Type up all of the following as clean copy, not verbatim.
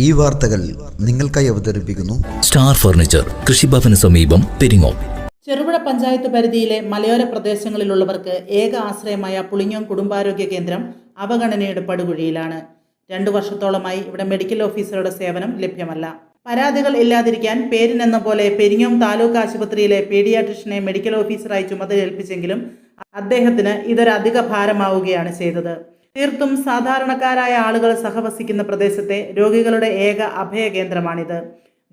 ഈ വാർത്തകൾ നിങ്ങൾക്കായി അവതരിപ്പിക്കുന്നു സ്റ്റാർ ഫർണിച്ചർ, കൃഷിഭവന് സമീപം, പെരിങ്ങോം. ചെറുപുഴ പഞ്ചായത്ത് പരിധിയിലെ മലയോര പ്രദേശങ്ങളിലുള്ളവർക്ക് ഏക ആശ്രയമായ പുളിങ്ങോം കുടുംബാരോഗ്യ കേന്ദ്രം അവഗണനയുടെ പടുകുഴിയിലാണ്. 2 വർഷത്തോളമായി ഇവിടെ മെഡിക്കൽ ഓഫീസറുടെ സേവനം ലഭ്യമല്ല. പരാതികൾ ഇല്ലാതിരിക്കാൻ പേരിനെന്ന പോലെ പെരിങ്ങോം താലൂക്ക് ആശുപത്രിയിലെ പീഡിയാട്രിഷ്യനെ മെഡിക്കൽ ഓഫീസറായി ചുമതലയേൽപ്പിച്ചെങ്കിലും അദ്ദേഹത്തിന് ഇതൊരു അധിക ഭാരമാവുകയാണ് ചെയ്തത്. തീർത്തും സാധാരണക്കാരായ ആളുകൾ സഹവസിക്കുന്ന പ്രദേശത്തെ രോഗികളുടെ ഏക അഭയ കേന്ദ്രമാണിത്.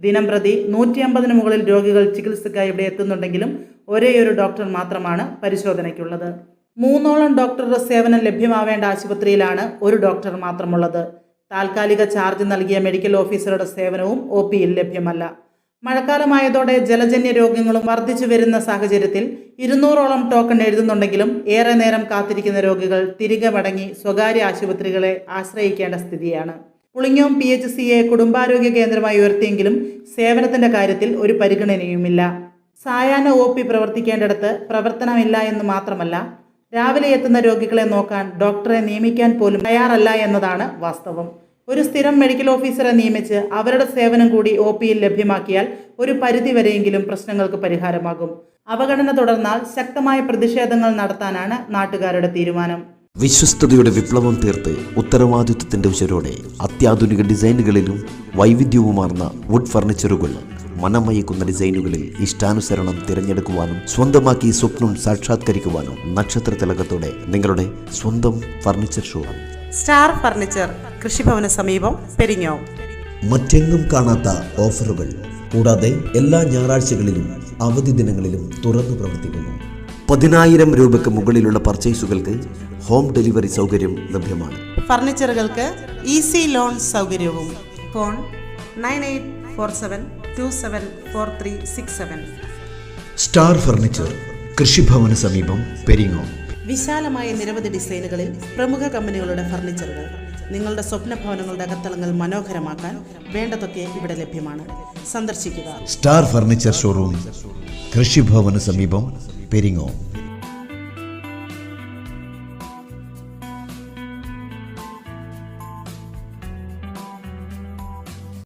ദിനം പ്രതി 150-ന് മുകളിൽ രോഗികൾ ചികിത്സയ്ക്കായി ഇവിടെ എത്തുന്നുണ്ടെങ്കിലും ഒരേയൊരു ഡോക്ടർ മാത്രമാണ് പരിശോധനയ്ക്കുള്ളത്. 3ഓളം ഡോക്ടറുടെ സേവനം ലഭ്യമാവേണ്ട ആശുപത്രിയിലാണ് ഒരു ഡോക്ടർ മാത്രമുള്ളത്. താൽക്കാലിക ചാർജ് നൽകിയ മെഡിക്കൽ ഓഫീസറുടെ സേവനവും OPയിൽ ലഭ്യമല്ല. മഴക്കാലമായതോടെ ജലജന്യ രോഗങ്ങളും വർദ്ധിച്ചു വരുന്ന സാഹചര്യത്തിൽ 200ഓളം ടോക്കൺ എഴുതുന്നുണ്ടെങ്കിലും ഏറെ നേരം കാത്തിരിക്കുന്ന രോഗികൾ തിരികെ മടങ്ങി സ്വകാര്യ ആശുപത്രികളെ ആശ്രയിക്കേണ്ട സ്ഥിതിയാണ്. പുളിങ്ങോം PHCയെ കുടുംബാരോഗ്യ കേന്ദ്രമായി ഉയർത്തിയെങ്കിലും സേവനത്തിന്റെ കാര്യത്തിൽ ഒരു പരിഗണനയുമില്ല. സായാഹ്ന OP പ്രവർത്തിക്കേണ്ടിടത്ത് പ്രവർത്തനമില്ല എന്ന് മാത്രമല്ല, രാവിലെ എത്തുന്ന രോഗികളെ നോക്കാൻ ഡോക്ടറെ നിയമിക്കാൻ പോലും തയ്യാറല്ല എന്നതാണ് വാസ്തവം. ഒരു സ്ഥിരം മെഡിക്കൽ ഓഫീസറെ നിയമിച്ച് അവരുടെ സേവനം കൂടി OPയിൽ ലഭ്യമാക്കിയാൽ ഒരു പരിധിവരെയെങ്കിലും പ്രശ്നങ്ങൾക്ക് പരിഹാരമാകും. അവഗണന തുടർന്നാൽ ശക്തമായ പ്രതിഷേധങ്ങൾ നടത്താനാണ് നാട്ടുകാരുടെ തീരുമാനം. വിശ്വസ്തയുടെ വിപ്ലവം തീർത്ത് ഉത്തരവാദിത്വത്തിന്റെ ഉശരോടെ അത്യാധുനിക ഡിസൈനുകളിലും വൈവിധ്യവുമാർന്ന വുഡ് ഫർണിച്ചറുകൾ, മനമയക്കുന്ന ഡിസൈനുകളിൽ ഇഷ്ടാനുസരണം തിരഞ്ഞെടുക്കുവാനും സ്വന്തമാക്കി സ്വപ്നം സാക്ഷാത്കരിക്കുവാനും നക്ഷത്ര തിലകത്തോടെ നിങ്ങളുടെ സ്വന്തം ഫർണിച്ചർ ഷോറൂം സ്റ്റാർ ഫർണിച്ചർ, കൃഷിഭവന് സമീപം, പെരിങ്ങോം. മറ്റെങ്ങും കാണാത്ത ഓഫറുകൾ കൂടാതെ എല്ലാ ഞായറാഴ്ചകളിലും അവധി ദിനങ്ങളിലും തുറന്നു പ്രവർത്തിക്കുന്നു. 10,000 രൂപയ്ക്ക് മുകളിലുള്ള പർച്ചേസുകൾക്ക് ഹോം ഡെലിവറി സൗകര്യം ലഭ്യമാണ്. ഫർണിച്ചറുകൾക്ക് ഈസി ലോൺ സൗകര്യവും. ഫോൺ 9847274367. സ്റ്റാർ ഫർണിച്ചർ, കൃഷിഭവന് സമീപം, പെരിങ്ങോം. വിശാലമായ നിരവധി ഡിസൈനുകളിൽ പ്രമുഖ കമ്പനികളുടെ ഫർണിച്ചറുകൾ. നിങ്ങളുടെ സ്വപ്ന ഭവനങ്ങളുടെ അകത്തളങ്ങൾ മനോഹരമാക്കാൻ വേണ്ടതൊക്കെ ഇവിടെ ലഭ്യമാണ്. സന്ദർശിക്കുക. സ്റ്റാർ ഫർണിച്ചർ ഷോറൂം, കൃഷിഭവന് സമീപം, പെരിങ്ങോം.